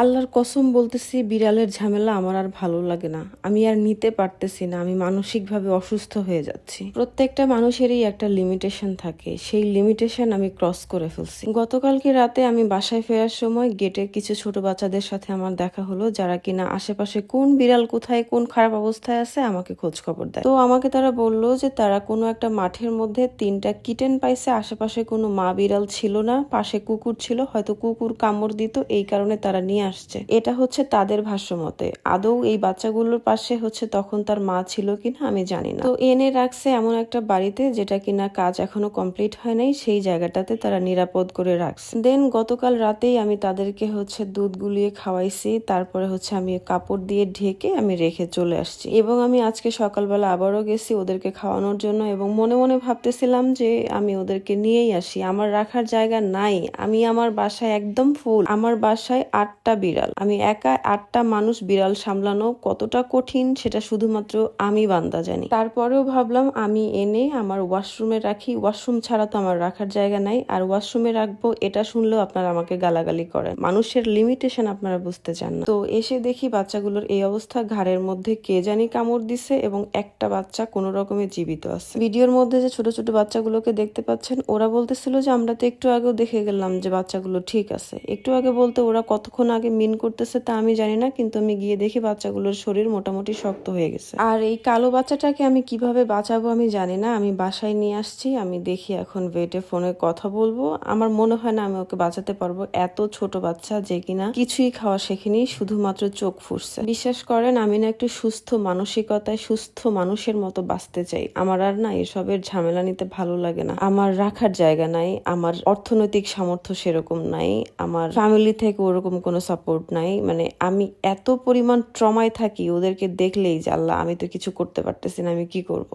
আল্লাহর কসম বলতেছি, বিড়ালের ঝামেলা আমার আর ভালো লাগে না। আমি আর নিতে পারতেছি না। আমি মানসিকভাবে অসুস্থ হয়ে যাচ্ছি। প্রত্যেকটা মানুষেরই একটা লিমিটেশন থাকে, সেই লিমিটেশন আমি ক্রস করে ফেলছি। গতকালকে রাতে আমি বাসায় ফেরার সময় গেটে কিছু ছোট বাচ্চাদের সাথে আমার দেখা হলো, যারা কিনা আশেপাশে কোন বিড়াল কোথায় কোন খারাপ অবস্থায় আছে আমাকে খোঁজ খবর দেয়। তো আমাকে তারা বললো যে তারা কোনো একটা মাঠের মধ্যে 3টা কিটেন পাইছে। আশেপাশে কোনো মা বিড়াল ছিল না, পাশে কুকুর ছিল, হয়তো কুকুর কামড় দিত, এই কারণে তারা নিয়ে আসছে। এটা হচ্ছে তাদের ভাষ্য মতে। আদৌ এই বাচ্চাগুলোর পাশে হচ্ছে তখন তার মা ছিল কিনা আমি জানি না। তো এনে রাখছে এমন একটা বাড়িতে যেটা কিনা কাজ এখনো কমপ্লিট হয় নাই, সেই জায়গাটাতে তারা নিরাপদ করে রাখছে। দেন গতকাল রাতেই আমি তাদেরকে হচ্ছে দুধ গুলিয়ে খাওয়াইছি, তারপরে হচ্ছে আমি কাপড় দিয়ে ঢেকে আমি রেখে চলে আসছি। এবং আমি আজকে সকালবেলা আবারও গেছি ওদেরকে খাওয়ানোর জন্য, এবং মনে মনে ভাবতেছিলাম যে আমি ওদেরকে নিয়েই আসি, আমার রাখার জায়গা নাই। আমি আমার বাসায় একদম ফুল, আমার বাসায় 8টা বিড়াল। আমি একা 8টা মানুষ বিড়াল সামলানো কতটা কঠিন সেটা শুধুমাত্র আমি বান্দা জানি। তারপরেও ভাবলাম আমি এনে আমার ওয়াশরুমে রাখি। ওয়াশরুম ছাড়া তো আমার রাখার জায়গা নাই, আর ওয়াশরুমে রাখবো এটা শুনলেও আপনারা আমাকে গালাগালি করেন। মানুষের লিমিটেশন আপনারা বুঝতে চান না। তো এসে দেখি বাচ্চাগুলোর এই অবস্থা, ঘাড়ের মধ্যে কে জানি কামড় দিছে এবং একটা বাচ্চা কোনো রকমে জীবিত আছে। ভিডিওর মধ্যে যে ছোট ছোট বাচ্চাগুলোকে দেখতে পাচ্ছেন, ওরা বলতেছিল যে আমরা তো একটু আগেও দেখে গেলাম যে বাচ্চাগুলো ঠিক আছে। একটু আগে বলতে ওরা কতক্ষণ আগে মিন করতেছে তা আমি জানি না, কিন্তু আমি গিয়ে দেখি বাচ্চাগুলোর শরীর মোটামুটি শক্ত হয়ে গেছে। আর এই কালো বাচ্চাটাকে আমি কিভাবে বাঁচাবো আমি জানি না। আমি বাসায় নিয়ে আসছি, আমি দেখি এখন ভেটে ফোনে কথা বলবো। আমার মনে হয় না আমি ওকে বাঁচাতে পারবো। এত ছোট বাচ্চা যে কিনা কিছুই খাওয়া শেখেনি, শুধুমাত্র চোখ ফুটছে। বিশ্বাস করেন আমি না একটু সুস্থ মানসিকতায় সুস্থ মানুষের মতো বাঁচতে চাই। আমার আর না এসবের ঝামেলা নিতে ভালো লাগে না। আমার রাখার জায়গা নাই, আমার অর্থনৈতিক সামর্থ্য সেরকম নাই, আমার ফ্যামিলি থেকে ওরকম কোনো সাপোর্ট নাই। মানে আমি এত পরিমাণ ট্রমায় থাকি ওদেরকে দেখলেই যে আল্লাহ, আমি তো কিছু করতে পারতেছি না, আমি কি করব।